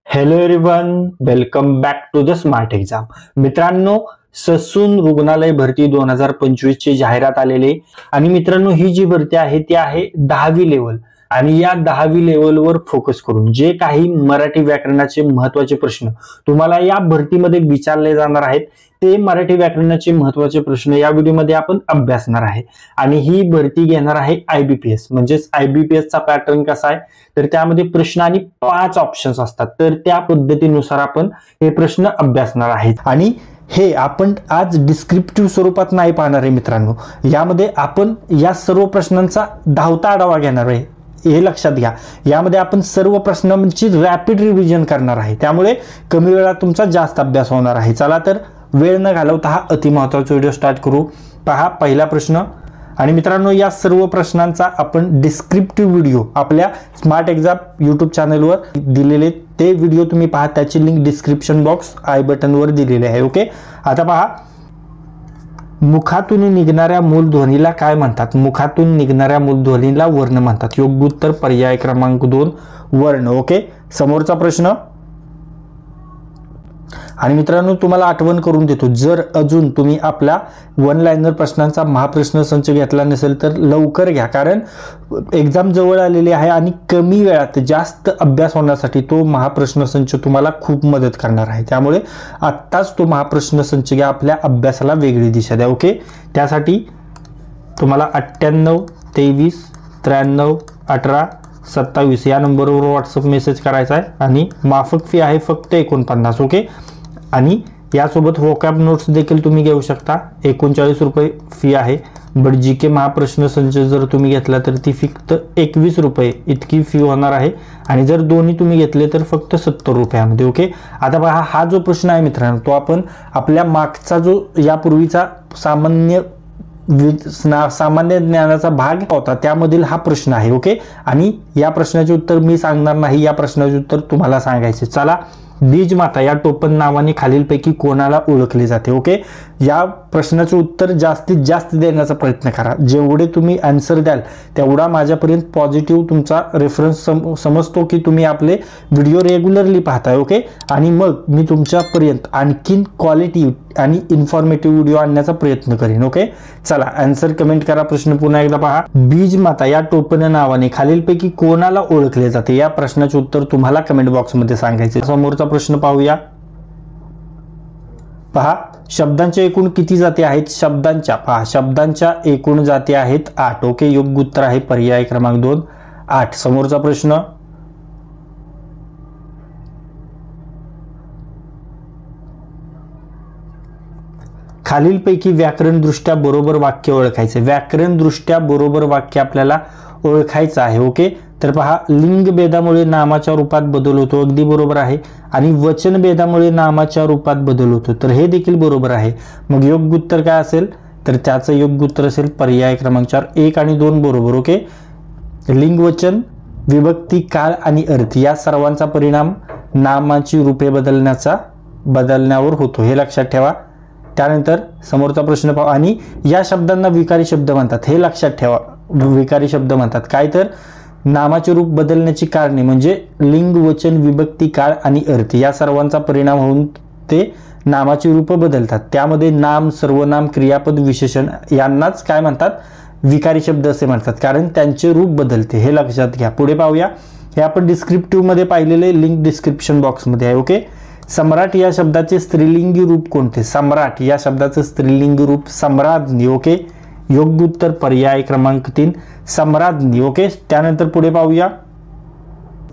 Hello everyone, welcome back to the smart exam. मित्रांनो, ससून रुग्णालय भरती 2025 ची जाहिरात आलेली आणि मित्रांनो ही जी भरती आहे ती आहे 10वी लेवल आणि या 10वी लेवलवर फोकस करून जे काही मराठी व्याकरणाचे महत्त्वाचे प्रश्न तुम्हाला या भरतीमध्ये विचारले जाणार आहेत ते मराठी व्याकरणाचे महत्त्वाचे प्रश्न या व्हिडिओमध्ये आपण अभ्यासणार आहे. आणि ही भरती घेणार आहे IBPS. म्हणजेच IBPS चा पॅटर्न कसा आहे तर त्यामध्ये प्रश्न आणि 5 ऑप्शन्स असतात, तर त्या पद्धतीनुसार आपण हे प्रश्न अभ्यासणार आहेत. आणि हे आपण आज डिस्क्रिप्टिव्ह स्वरूपात नाही पाहणार आहे मित्रांनो, यामध्ये आपण या सर्व प्रश्नांचा धावता आढावा घेणार आहे. हे लक्षात घ्या, यामध्ये आपण सर्व प्रश्नांची रॅपिड रिव्हिजन करणार आहे, त्यामुळे कमी वेळात तुमचा जास्त अभ्यास होणार आहे. चला तर वेळ न घालवता हा अतिमहत्त्वाचा व्हिडिओ स्टार्ट करू. पहा पहिला प्रश्न. आणि मित्रांनो या सर्व प्रश्नांचा आपण डिस्क्रिप्टिव्ह व्हिडिओ आपल्या स्मार्ट एक्झाम यूट्यूब चॅनलवर दिलेले, ते व्हिडिओ तुम्ही पहा, त्याची लिंक डिस्क्रिप्शन बॉक्स आय बटनवर दिलेली आहे. ओके, आता पहा, मुखातून निघणाऱ्या मूलध्वनीला काय म्हणतात? मुखातून निघणाऱ्या मूलध्वनीला वर्ण म्हणतात. योग्य उत्तर पर्याय क्रमांक 2 वर्ण. ओके, समोरचा प्रश्न. आणि मित्रांनो तुम्हाला आठवण करून देतो, जर अजून तुम्ही आपला वन लाइनर प्रश्नांचा महाप्रश्न संच घेतला नसेल तर लवकर घ्या, कारण एक्झाम जवळ आलेली आहे आणि कमी वेळात जास्त अभ्यास होण्यासाठी तो महाप्रश्न संच तुम्हाला खूप मदत करणार आहे. त्यामुळे आत्ताच तो महाप्रश्न संच घ्या, आपल्या अभ्यासाला वेगळी दिशा द्या. ओके, त्यासाठी तुम्हाला 98 23 93 18 27 या नंबरवर व्हॉट्सअप मेसेज करायचा आहे आणि माफक फी आहे फक्त 49. ओके, आणि यासोबत वोकॅब नोट्स देखील तुम्ही घेऊ शकता. 39 रुपये फी आहे. बट GK महाप्रश्न संच जर तुम्ही घेतला तर ती फक्त 21 रुपये इतकी फी होणार आहे आणि जर दोन्ही तुम्ही घेतले तर फक्त 70 रुपयामध्ये. ओके, आता पहा, हा जो प्रश्न आहे मित्रांनो तो आपण आपल्या मागचा जो यापूर्वीचा सामान्य ज्ञानाचा भाग होता त्यामधील हा प्रश्न आहे. ओके, आणि या प्रश्नाचे उत्तर मी सांगणार नाही, या प्रश्नाचे उत्तर तुम्हाला सांगायचे. चला, बीजमाता या टोपण नावाने खालीलपैकी कोणाला ओळखले जाते? ओके, या प्रश्नाचे उत्तर जास्तीत जास्त देण्याचा प्रयत्न करा. जेवढे तुम्ही आन्सर द्याल तेवढा माझ्यापर्यंत पॉझिटिव्ह तुमचा रेफरन्स समजतो की तुम्ही आपले व्हिडिओ रेग्युलरली पाहताय. ओके, आणि मग मी तुमच्यापर्यंत आणखीन क्वालिटी आणि इन्फॉर्मेटिव्ह व्हिडिओ आणण्याचा प्रयत्न करेन. ओके, चला आन्सर कमेंट करा. प्रश्न पुन्हा एकदा पहा. बीजमाता या टोपण नावाने खालीलपैकी कोणाला ओळखले जाते? या प्रश्नाचे उत्तर तुम्हाला कमेंट बॉक्समध्ये सांगायचे. समोरचा प्रश्न पाहूया. पहा, शब्दांच्या एकूण किती जाती आहेत? शब्दांच्या एकूण जाती आहेत 8. ओके, योग्य उत्तर आहे पर्याय क्रमांक 2 8. समोरचा प्रश्न. खालीलपैकी व्याकरण दृष्ट्या बरोबर वाक्य ओळखायचे. व्याकरण दृष्ट्या बरोबर वाक्य आपल्याला ओळखायचं आहे. ओके, तर पहा, लिंग भेदामुळे नामाच्या रूपात बदल होतो, अगदी बरोबर आहे. आणि वचन भेदामुळे नामाच्या रूपात बदल होतो, तर हे देखील बरोबर आहे. मग योग्य उत्तर काय असेल तर त्याचं योग्य उत्तर असेल पर्याय क्रमांक 4 1 आणि 2 बरोबर. ओके, लिंग, वचन, विभक्ती, काळ आणि अर्थ या सर्वांचा परिणाम नामाची रूपे बदलण्यावर होतो, हे लक्षात ठेवा. त्यानंतर समोरचा प्रश्न पाहू. आणि या शब्दांना विकारी शब्द म्हणतात, हे लक्षात ठेवा. विकारी शब्द म्हणतात काय तर नामाचे रूप बदलण्याची कारणे म्हणजे लिंग, वचन, विभक्ती, काळ आणि अर्थ या सर्वांचा परिणाम होऊन ते नामाची रूप बदलतात. त्यामध्ये नाम, सर्वनाम, क्रियापद, विशेषण यांनाच काय म्हणतात? विकारी शब्द असे म्हणतात, कारण त्यांचे रूप बदलते, हे लक्षात घ्या. पुढे पाहूया. हे आपण डिस्क्रिप्टिव्ह मध्ये पाहिलेले, लिंक डिस्क्रिप्शन बॉक्समध्ये आहे. ओके, सम्राट या शब्दाचे स्त्रीलिंगी रूप कोणते? सम्राट या शब्दाचे स्त्रीलिंगी रूप सम्राज्ञी. ओके, योग्य उत्तर पर्याय क्रमांक 3 सम्राज्ञी. ओके, त्यानंतर पुढे पाहूया.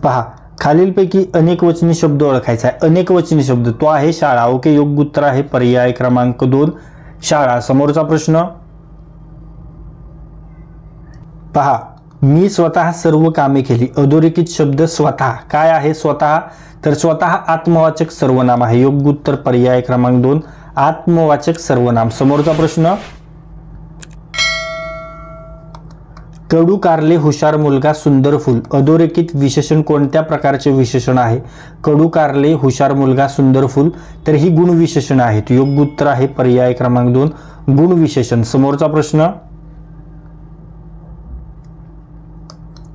पहा, खालीलपैकी अनेक वचनी शब्द ओळखायचा आहे. अनेक वचनी शब्द तो आहे शाळा. ओके, योग्य उत्तर आहे पर्याय क्रमांक 2 शाळा. समोरचा प्रश्न. पहा, मी स्वतः सर्व कामे केली. अधोरेखित शब्द स्वतः काय आहे? स्वतः, तर स्वतः आत्मवाचक सर्वनाम आहे. योग्य उत्तर पर्याय क्रमांक 2 आत्मवाचक सर्वनाम. समोरचा प्रश्न. कडू कारले, हुशार मुलगा, सुंदर फूल. अधोरेखित विशेषण कोणत्या प्रकारचे विशेषण आहे? कडू कारले, हुशार मुलगा, सुंदर फूल, तर ही गुण विशेषण आहेत. योग्य उत्तर आहे पर्याय क्रमांक 2 गुण विशेषण. समोरचा प्रश्न.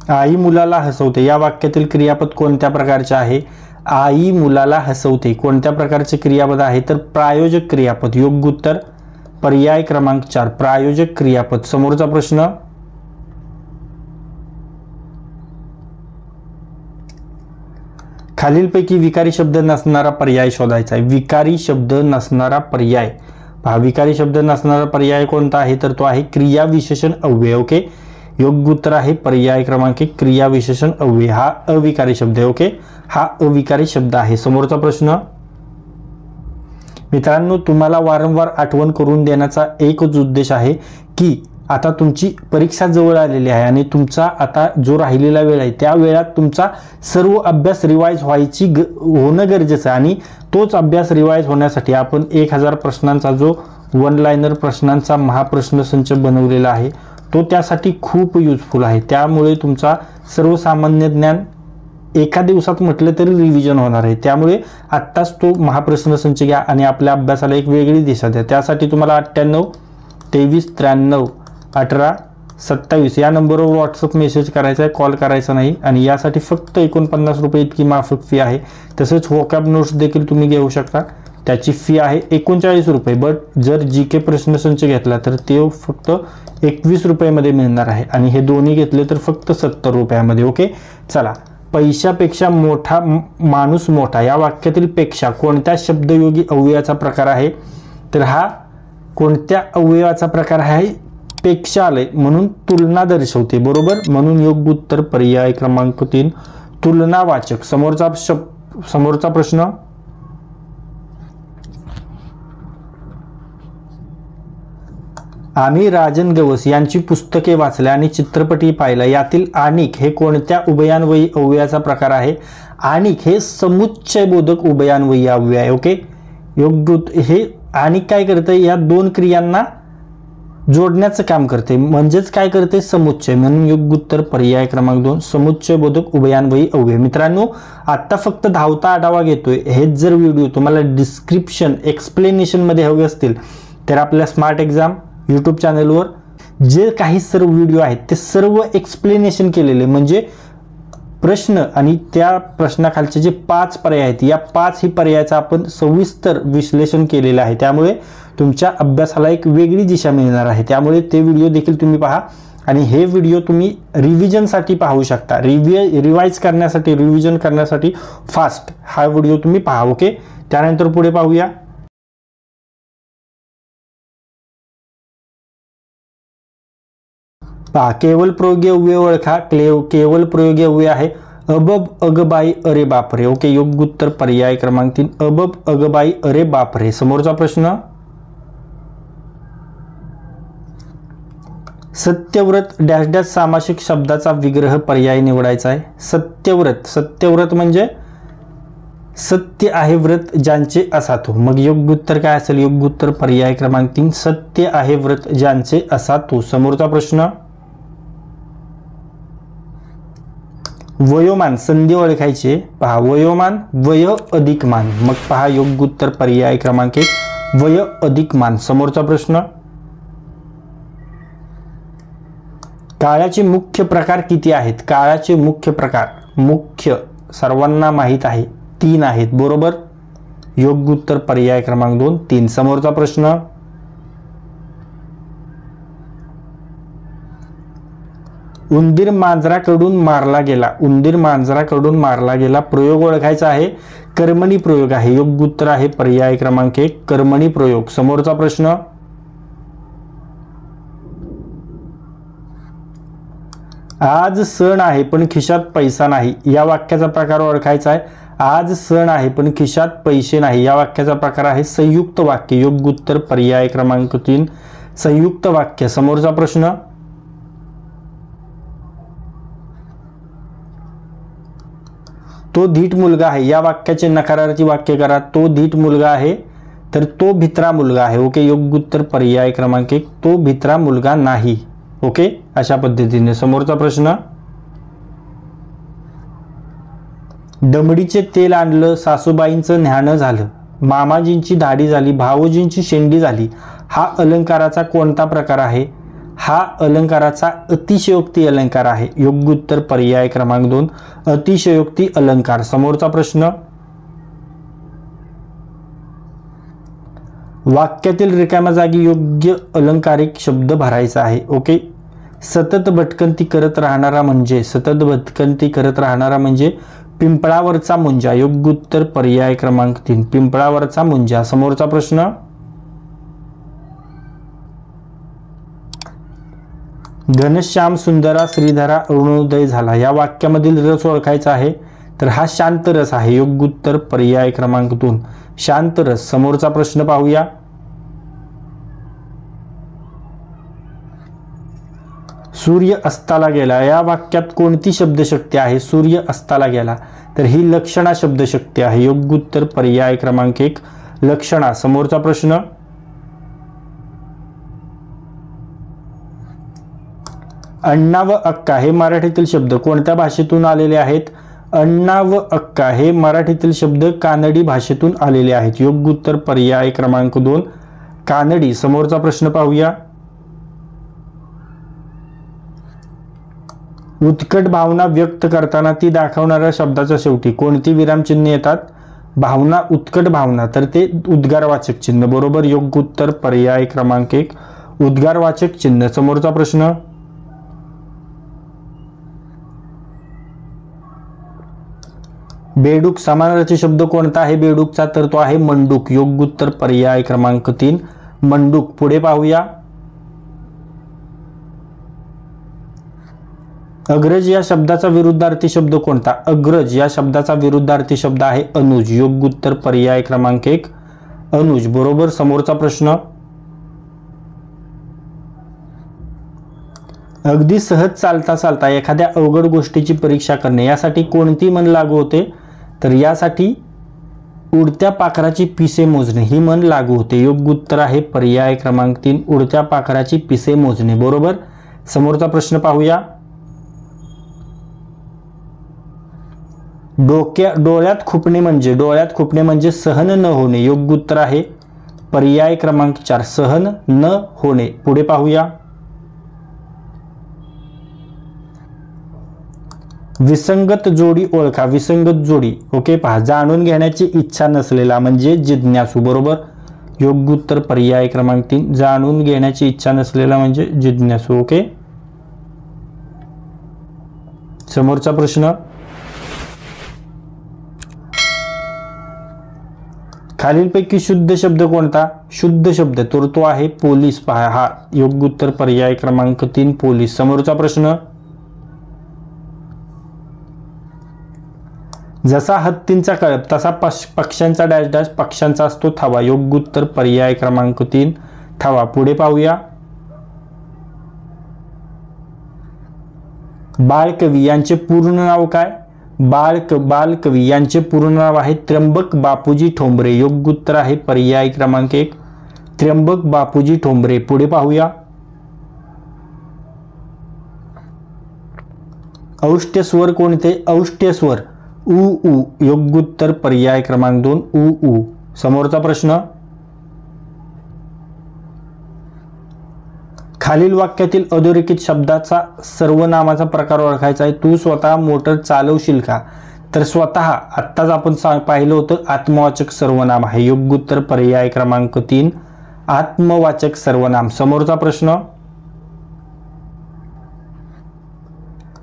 आई मुलाला हसवते या वाक्यातील क्रियापद कोणत्या प्रकारचे आहे? आई मुलाला हसवते कोणत्या प्रकारचे क्रियापद आहे तर प्रायोजक क्रियापद. योग्य उत्तर पर्याय क्रमांक 4 प्रायोजक क्रियापद. समोरचा प्रश्न, खालीलपैकी विकारी शब्द नसणारा पर्याय शोधायचा आहे. विकारी शब्द नसणारा पर्याय पहा, विकारी शब्द नसणारा पर्याय कोणता आहे तर तो आहे क्रिया विशेषण अव्यय. ओके, योग्य उत्तर आहे पर्याय क्रमांक 1 क्रिया विशेषण अव्यय. हा अविकारी शब्द आहे. ओके, हा अविकारी शब्द आहे. समोरचा प्रश्न, मित्रांनो तुम्हाला वारंवार आठवण करून देण्याचा एकच उद्देश आहे की आता तुमची परीक्षा जवळ आलेली आहे आणि तुमचा आता जो राहिलेला वेळ आहे त्या वेळात तुमचा सर्व अभ्यास रिवाइज होणं गरजेचं आहे. आणि तोच अभ्यास रिवाइज होण्यासाठी आपण 1000 प्रश्नांचा जो वन लाइनर प्रश्नांचा महाप्रश्न संच बनवलेला आहे तो त्यासाठी खूप युजफुल आहे. त्यामुळे तुमचा सर्वसामान्य ज्ञान एका दिवसात म्हटलं तरी रिव्हिजन होणार आहे. त्यामुळे आत्ताच तो महाप्रश्न संच घ्या आणि आपल्या अभ्यासाला एक वेगळी दिशा द्या. त्यासाठी तुम्हाला 98 23 93 18 27 या नंबरवर व्हॉट्सअप मेसेज करायचा आहे, कॉल करायचा नाही. आणि यासाठी फक्त 49 रुपये इतकी माफक फी आहे. तसेच वोकॅब नोट्स देखील तुम्ही घेऊ शकता, त्याची फी आहे 39 रुपये. बट जर GK प्रश्नसंच घेतला तर ते फक्त 21 रुपयामध्ये मिळणार आहे आणि हे दोन्ही घेतले तर फक्त 70 रुपयामध्ये. ओके, चला, पैशापेक्षा मोठा माणूस मोठा या वाक्यातील पेक्षा कोणत्या शब्दयोगी अव्ययाचा प्रकार आहे तर हा कोणत्या अव्ययाचा प्रकार आहे पेक्षा आले म्हणून तुलना दर्शवते. बरोबर, म्हणून योग्य उत्तर पर्याय क्रमांक 3 तुलनावाचक. समोरचा प्रश्न, आम्ही राजन गवस यांची पुस्तके वाचल्या आणि चित्रपटही पाहिला. यातील आणिक हे कोणत्या उभयान्वयी अव्ययाचा प्रकार आहे? आणिक हे समुच्चयबोधक उभयान्वयी अव्यय आहे. ओके, योग्य हे आणिक काय करते या दोन क्रियांना जोडण्याचं काम करते, म्हणजेच काय करते समुच्चय. म्हणून योग्य उत्तर पर्याय क्रमांक 2 समुच्चयबोधक उभयान्वयी अव्यय. मित्रांनो आत्ता फक्त धावता आढावा घेतोय. हेच जर व्हिडिओ तुम्हाला डिस्क्रिप्शन एक्सप्लेनेशन मध्ये हवे असतील तर आपल्या स्मार्ट एक्झाम यूट्यूब चॅनलवर जे काही सर्व व्हिडिओ आहेत ते सर्व एक्सप्लेनेशन केलेले, म्हणजे प्रश्न आणि त्या प्रश्नाखालचे जे 5 पर्याय आहेत या 5 ही पर्यायाचं आपण सविस्तर विश्लेषण केलेलं आहे. त्यामुळे तुमच्या अभ्यासाला एक वेगळी दिशा मिळणार आहे. त्यामुळे ते व्हिडिओ देखील तुम्ही पहा आणि हे व्हिडिओ तुम्ही रिव्हिजनसाठी पाहू शकता. रिवाइज करण्यासाठी, रिव्हिजन करण्यासाठी फास्ट हा व्हिडिओ तुम्ही पहा. ओके, त्यानंतर पुढे पाहूया. पहा, केवळ प्रयोगी अव्यय ओळखा. केवळ प्रयोगी अव्यय आहे अबब अगबाई अरे बापरे. ओके, योग्य उत्तर पर्याय क्रमांक 3 अबब अगबाई अरे बापरे. समोरचा प्रश्न, सत्यव्रत डॅश डॅश सामासिक शब्दाचा विग्रह पर्याय निवडायचा आहे. सत्यव्रत, सत्यव्रत म्हणजे सत्य आहे व्रत ज्यांचे असा तो. मग योग्य उत्तर काय असेल? योग्य उत्तर पर्याय क्रमांक 3 सत्य आहे व्रत ज्यांचे असा तो. समोरचा प्रश्न, वयोमान संधी ओळखायचे. पहा, वयोमान वय अधिक मान. मग पहा योग्य उत्तर पर्याय क्रमांक 1 वय अधिक मान. समोरचा प्रश्न, काळाचे मुख्य प्रकार किती आहेत? काळाचे मुख्य प्रकार मुख्य सर्वांना माहित आहे 3 आहेत. बरोबर, योग्य उत्तर पर्याय क्रमांक 2 3. समोरचा प्रश्न, उंदीर मांजराकडून मारला गेला. उंदीर मांजराकडून मारला गेला. प्रयोग ओळखायचा आहे. कर्मणी प्रयोग आहे. योग्य उत्तर आहे पर्याय क्रमांक 1 कर्मणी प्रयोग. समोरचा प्रश्न, आज सण आहे पण खिशात पैसा नाही या वाक्याचा प्रकार ओळखायचा आहे. आज सण आहे पण खिशात पैसे नाही या वाक्याचा प्रकार आहे संयुक्त वाक्य. योग्य उत्तर पर्याय क्रमांक 3 संयुक्त वाक्य. समोरचा प्रश्न, तो धीट मुलगा आहे या वाक्याचे नकारार्थी वाक्य करा. तो धीट मुलगा आहे तर तो भित्रा मुलगा आहे. ओके, योग्य उत्तर पर्याय क्रमांक 1 तो भित्रा मुलगा नाही. ओके, अशा पद्धतीने. समोरचा प्रश्न, दमडीचे तेल आणलं, सासूबाईंचं न्याणं झालं, मामाजींची दाढी झाली, भाऊजींची शेंडी झाली. हा अलंकाराचा कोणता प्रकार आहे? हा अलंकाराचा अतिशयोक्ती अलंकार आहे. योग्य उत्तर पर्याय क्रमांक 2 अतिशयोक्ती अलंकार. समोरचा प्रश्न, वाक्यातील रिकाम्या जागी योग्य अलंकारिक शब्द भरायचा आहे. ओके. सतत भटकंती करत राहणारा म्हणजे पिंपळावरचा मुंजा. योग्य उत्तर पर्याय क्रमांक 3 पिंपळावरचा मुंजा. समोरचा प्रश्न, घनश्याम सुंदरा श्रीधरा अरुणोदय झाला या वाक्यामधील रस ओळखायचा आहे. तर हा शांत रस आहे. योग्य उत्तर पर्याय क्रमांक 2 शांत रस. समोरचा प्रश्न पाहूया. सूर्य अस्ताला गेला या वाक्यात कोणती शब्दशक्ती आहे? सूर्य अस्ताला गेला, तर ही लक्षणा शब्दशक्ती आहे. योग्य उत्तर पर्याय क्रमांक 1 लक्षणा. समोरचा प्रश्न, अण्णा व अक्का हे मराठीतील शब्द कोणत्या भाषेतून आलेले आहेत? अण्णा व अक्का हे मराठीतील शब्द कानडी भाषेतून आलेले आहेत. योग्य उत्तर पर्याय क्रमांक 2 कानडी. समोरचा प्रश्न पाहूया. उत्कट भावना व्यक्त करताना ती दाखवणाऱ्या शब्दाच्या शेवटी कोणती विरामचिन्हे येतात? भावना, उत्कट भावना, तर ते उद्गारवाचक चिन्ह. बरोबर. योग्य उत्तर पर्याय क्रमांक 1 उद्गारवाचक चिन्ह. समोरचा प्रश्न, बेडूक समानार्थी शब्द कोणता आहे बेडूकचा? तर तो आहे मंडूक. योग्य उत्तर पर्याय क्रमांक 3 मंडूक. पुढे पाहूया. अग्रज या शब्दाचा विरुद्धार्थी शब्द कोणता? अग्रज या शब्दाचा विरुद्धार्थी शब्द आहे अनुज. योग्य उत्तर पर्याय क्रमांक 1 अनुज. बरोबर. समोरचा प्रश्न, अगदी सहज चालता चालता एखाद्या अवघड गोष्टीची परीक्षा करणे यासाठी कोणती म्हण लागू होते? तर यासाठी उडत्या पाखराची पिसे मोजणे ही म्हण लागू होते. योग्य उत्तर आहे पर्याय क्रमांक 3 उडत्या पाखराची पिसे मोजणे. बरोबर. समोरचा प्रश्न पाहूया. डोळ्यात खुपणे म्हणजे सहन न होणे. योग्य उत्तर आहे पर्याय क्रमांक 4 सहन न होणे. पुढे पाहूया. विसंगत जोडी ओळखा. विसंगत जोडी. ओके. पहा, जाणून घेण्याची इच्छा नसलेला म्हणजे जिज्ञासू. बरोबर. योग्य उत्तर पर्याय क्रमांक 3 जाणून घेण्याची इच्छा नसलेला म्हणजे जिज्ञासू. ओके. समोरचा प्रश्न, खालीलपैकी शुद्ध शब्द कोणता? शुद्ध शब्द तर तो आहे पोलीस. पहा, हा योग्य उत्तर पर्याय क्रमांक 3 पोलीस. समोरचा प्रश्न, जसा हत्तींचा कळप तसा पक्ष्यांचा डॅश डॅश पक्ष्यांचा असतो थवा. योग्य उत्तर पर्याय क्रमांक 3 थवा. पुढे पाहूया. बाळकवी यांचे पूर्ण नाव काय? बालकवी यांचे पूर्ण नाव आहे त्र्यंबक बापूजी ठोंबरे. योग्य उत्तर आहे पर्याय क्रमांक 1 त्र्यंबक बापूजी ठोंबरे. पुढे पाहूया. औष्ठ्य स्वर कोणते? औष्ठ्य स्वर उ उ. योग्य उत्तर पर्याय क्रमांक 2 उ उ. समोरचा प्रश्न, खालील वाक्यातील अधोरेखित शब्दाचा सर्वनामाचा प्रकार ओळखायचा आहे. तू स्वतः मोटर चालवशील का? तर स्वतः आत्ताच आपण पाहिलं होतं आत्मवाचक सर्वनाम आहे. योग्य उत्तर पर्याय क्रमांक 3 आत्मवाचक सर्वनाम. समोरचा प्रश्न,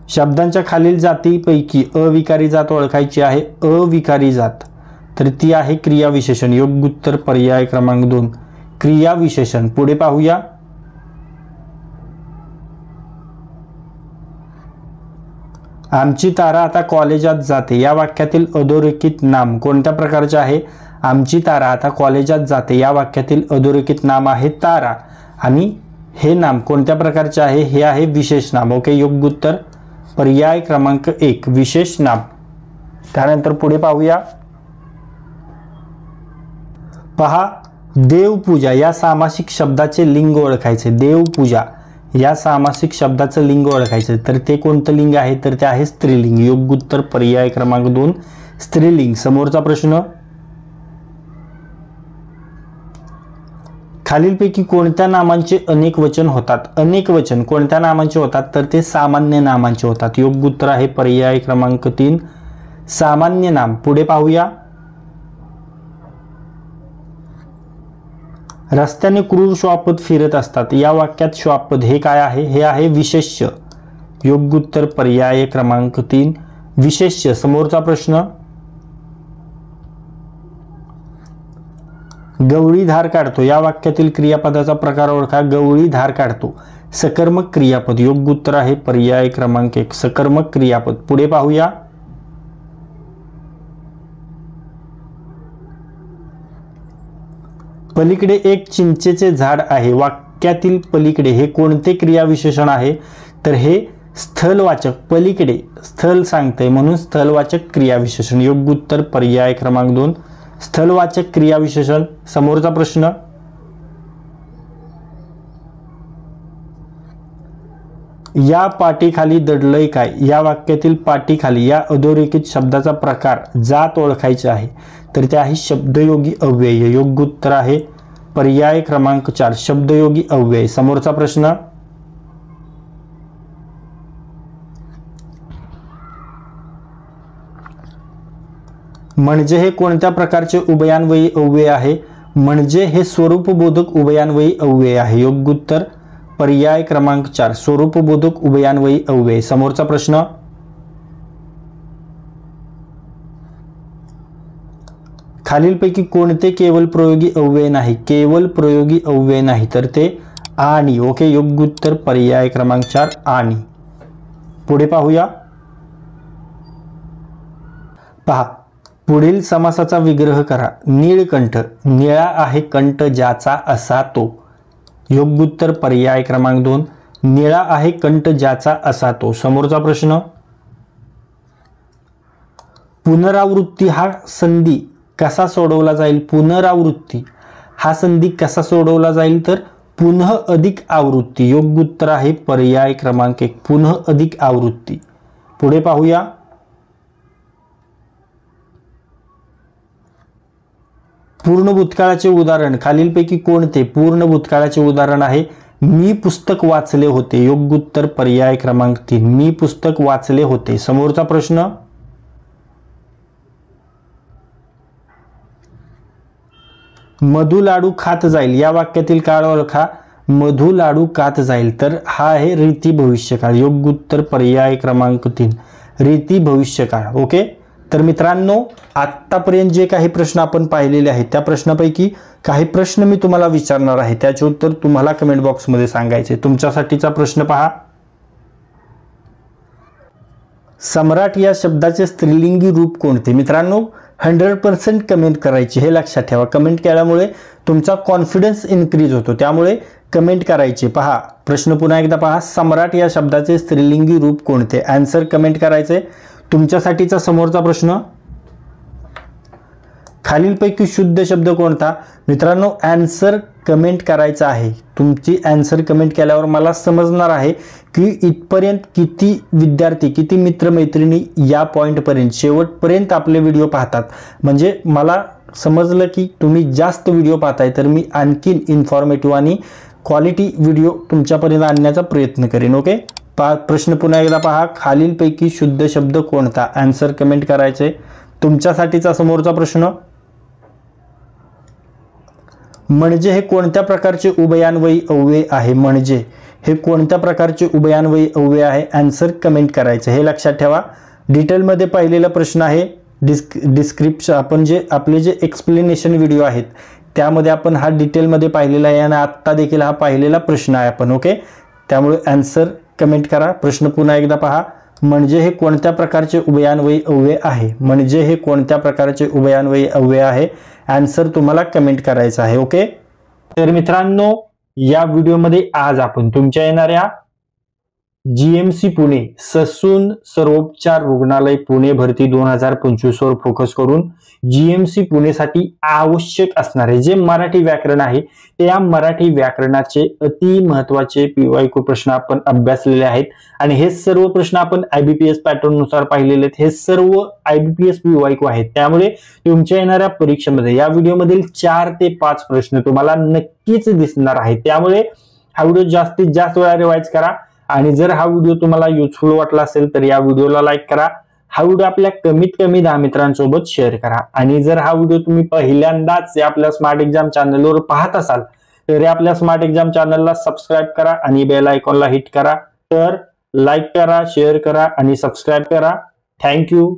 शब्दांच्या खालील जातीपैकी अविकारी जात ओळखायची आहे. अविकारी जात तर ती आहे क्रियाविशेषण. योग्य उत्तर पर्याय क्रमांक 2 क्रियाविशेषण. पुढे पाहूया. आमची तारा आता कॉलेजात जाते या वाक्यातील अधोरेखित नाम कोणत्या प्रकारचे आहे? आमची तारा आता कॉलेजात जाते या वाक्यातील अधोरेखित नाम आहे तारा आणि हे नाम कोणत्या प्रकारचे आहे? हे आहे विशेष नाम. ओके. योग्य उत्तर पर्याय क्रमांक 1 विशेष नाम. त्यानंतर पुढे पाहूया. पहा, देवपूजा या सामासिक शब्दाचे लिंग ओळखायचे. देवपूजा या सामासिक शब्दाचं लिंग ओळखायचं तर ते कोणतं लिंग आहे? तर ते आहे स्त्रीलिंग. योग्य उत्तर पर्याय क्रमांक 2 स्त्रीलिंग. समोरचा प्रश्न, खालीलपैकी कोणत्या नामांचे अनेक वचन होतात? अनेक वचन कोणत्या नामांचे होतात? तर ते सामान्य नामांचे होतात. योग्य उत्तर आहे पर्याय क्रमांक 3 सामान्य नाम. पुढे पाहूया. रस्त्याने क्रूर श्वापद फिरत असतात या वाक्यात श्वापद हे काय आहे? हे आहे विशेष्य. योग्य उत्तर पर्याय क्रमांक 3 विशेष्य. समोरचा प्रश्न, गवळी धार काढतो या वाक्यातील क्रियापदाचा प्रकार ओळखा. गवळी धार काढतो सकर्मक क्रियापद. योग्य उत्तर आहे पर्याय क्रमांक 1 सकर्मक क्रियापद. पुढे पाहूया. पलीकडे एक चिंचेचे झाड आहे वाक्यातील पलीकडे हे कोणते क्रियाविशेषण आहे? तर हे स्थलवाचक. पलीकडे स्थल सांगते म्हणून स्थलवाचक क्रियाविशेषण. योग्य उत्तर पर्याय क्रमांक 2 स्थलवाचक क्रियाविशेषण. समोरचा प्रश्न, या पाटीखाली दडलंय काय या वाक्यातील पाटीखाली या अधोरेखित शब्दाचा प्रकार जात ओळखायचे आहे. तर ते आहे शब्दयोगी अव्यय. योग्य उत्तर आहे पर्याय क्रमांक 4 शब्दयोगी अव्यय. समोरचा प्रश्न, म्हणजे हे कोणत्या प्रकारचे उभयान्वयी अव्यय आहे? म्हणजे हे स्वरूपबोधक उभयान्वयी अव्यय आहे. योग्य उत्तर पर्याय क्रमांक 4 स्वरूपबोधक उभयान्वयी अव्यय. समोरचा प्रश्न, खालीलपैकी कोणते केवल प्रयोगी अव्यय नाही? केवल प्रयोगी अव्यय नाही तर ते आणि. ओके. योग्य उत्तर पर्याय क्रमांक 4 आणि. पुढे पाहूया. पहा, पुढील समासाचा विग्रह करा. नीळकंठ. निळा आहे कंठ ज्याचा असा तो. योग्य उत्तर पर्याय क्रमांक 2 निळा आहे कंठ ज्याचा असा तो. समोरचा प्रश्न, पुनरावृत्ती हा संधी कसा सोडवला जाईल? पुनरावृत्ती हा संधी कसा सोडवला जाईल? तर पुनः अधिक आवृत्ती. योग्य उत्तर आहे पर्याय क्रमांक 1 पुनः अधिक आवृत्ती. पुढे पाहूया. पूर्ण भूतकाळाचे उदाहरण खालीलपैकी कोणते? पूर्ण भूतकाळाचे उदाहरण आहे मी पुस्तक वाचले होते. योग्य उत्तर पर्याय क्रमांक 3 मी पुस्तक वाचले होते. समोरचा प्रश्न, मधु लाडू खात जाईल या वाक्यातील काळ ओळखा. मधु लाडू खात जाईल तर हा आहे रीती भविष्यकाळ. योग्य उत्तर पर्याय क्रमांक 3 रीती भविष्यकाळ. ओके. तर मित्रांनो, आत्तापर्यंत जे काही प्रश्न आपण पाहिलेले आहेत त्या प्रश्नापैकी काही प्रश्न मी तुम्हाला विचारणार आहे. त्याचे उत्तर तुम्हाला कमेंट बॉक्समध्ये सांगायचे. तुमच्यासाठीचा प्रश्न पहा. सम्राट या शब्दाचे स्त्रीलिंगी रूप कोणते? मित्रांनो 100% कमेंट करायची हे लक्षात ठेवा. कमेंट केल्यामुळे तुमचा कॉन्फिडन्स इन्क्रीज होतो. त्यामुळे कमेंट करायची. पहा प्रश्न पुन्हा एकदा पहा. सम्राट या शब्दाचे स्त्रीलिंगी रूप कोणते? आन्सर कमेंट करायचे. तुमच्यासाठीचा समोरचा प्रश्न, खालीलपैकी शुद्ध शब्द कोणता? मित्रांनो आन्सर कमेंट करायचा आहे. तुमची आन्सर कमेंट केल्यावर मला समजणार आहे की इथपर्यंत किती विद्यार्थी किती मित्रमैत्रिणी या पॉईंटपर्यंत शेवटपर्यंत आपले व्हिडिओ पाहतात. म्हणजे मला समजलं की तुम्ही जास्त व्हिडिओ पाहताय तर मी आणखीन इन्फॉर्मेटिव्ह आणि क्वालिटी व्हिडिओ तुमच्यापर्यंत आणण्याचा प्रयत्न करेन. ओके. प्रश्न पुन्हा एकदा पहा. खालीलपैकी शुद्ध शब्द कोणता? आन्सर कमेंट करायचे. तुमच्यासाठीचा समोरचा प्रश्न, म्हणजे हे कोणत्या प्रकारचे उभयान्वयी अव्यय आहे? म्हणजे हे कोणत्या प्रकारचे उभयान्वयी अव्यय आहे? आन्सर कमेंट करायचे. हे लक्षात ठेवा. डिटेलमध्ये पाहिलेला प्रश्न आहे. डिस्क्रिप्शन आपण जे आपले जे एक्सप्लेनेशन व्हिडिओ आहेत त्यामध्ये आपण हा डिटेलमध्ये पाहिलेला आहे आणि आत्ता देखील हा पाहिलेला प्रश्न आहे आपण. ओके. त्यामुळे आन्सर कमेंट करा. प्रश्न पुन्हा एकदा पहा. म्हणजे हे कोणत्या प्रकारचे उभयान्वयी अव्यय आहे? म्हणजे हे कोणत्या प्रकारचे उभयान्वयी अव्यय आहे? आन्सर तुम्हाला कमेंट करायचा आहे. ओके. तर मित्रांनो, या व्हिडिओमध्ये आज आपण तुमच्या येणाऱ्या जीएमसी पुणे ससून सर्वोपचार रुग्णालय पुणे भरती 2025 वर फोकस करून जीएमसी पुणेसाठी आवश्यक असणारे जे मराठी व्याकरण आहे ते या मराठी व्याकरणाचे अति महत्वाचे पीवायक्यू प्रश्न आपण अभ्यासलेले आहेत आणि हे सर्व प्रश्न आपण आयबीपीएस पॅटर्न नुसार पाहिलेले आहेत. हे सर्व आयबीपीएस पीवायक्यू आहेत. त्यामुळे तुमच्या येणाऱ्या परीक्षेमध्ये या व्हिडिओमधील 4 ते 5 प्रश्न तुम्हाला नक्कीच दिसणार आहेत. त्यामुळे हा व्हिडिओ जास्तीत जास्त वेळा रिवाइज करा आणि जर हा व्हिडिओ तुम्हाला युजफुल वाटला असेल तर या व्हिडिओला लाईक करा. हा व्हिडिओ आपल्या कमीत कमी 10 मित्रांसोबत शेअर करा आणि जर हा व्हिडिओ तुम्ही पहिल्यांदाच आपल्या स्मार्ट एक्झाम चॅनलवर पाहत असाल तर आपल्या स्मार्ट एक्झाम चॅनलला सबस्क्राईब करा आणि बेल आयकॉनला हिट करा. तर लाईक करा, शेअर करा आणि सबस्क्राईब करा. थँक्यू.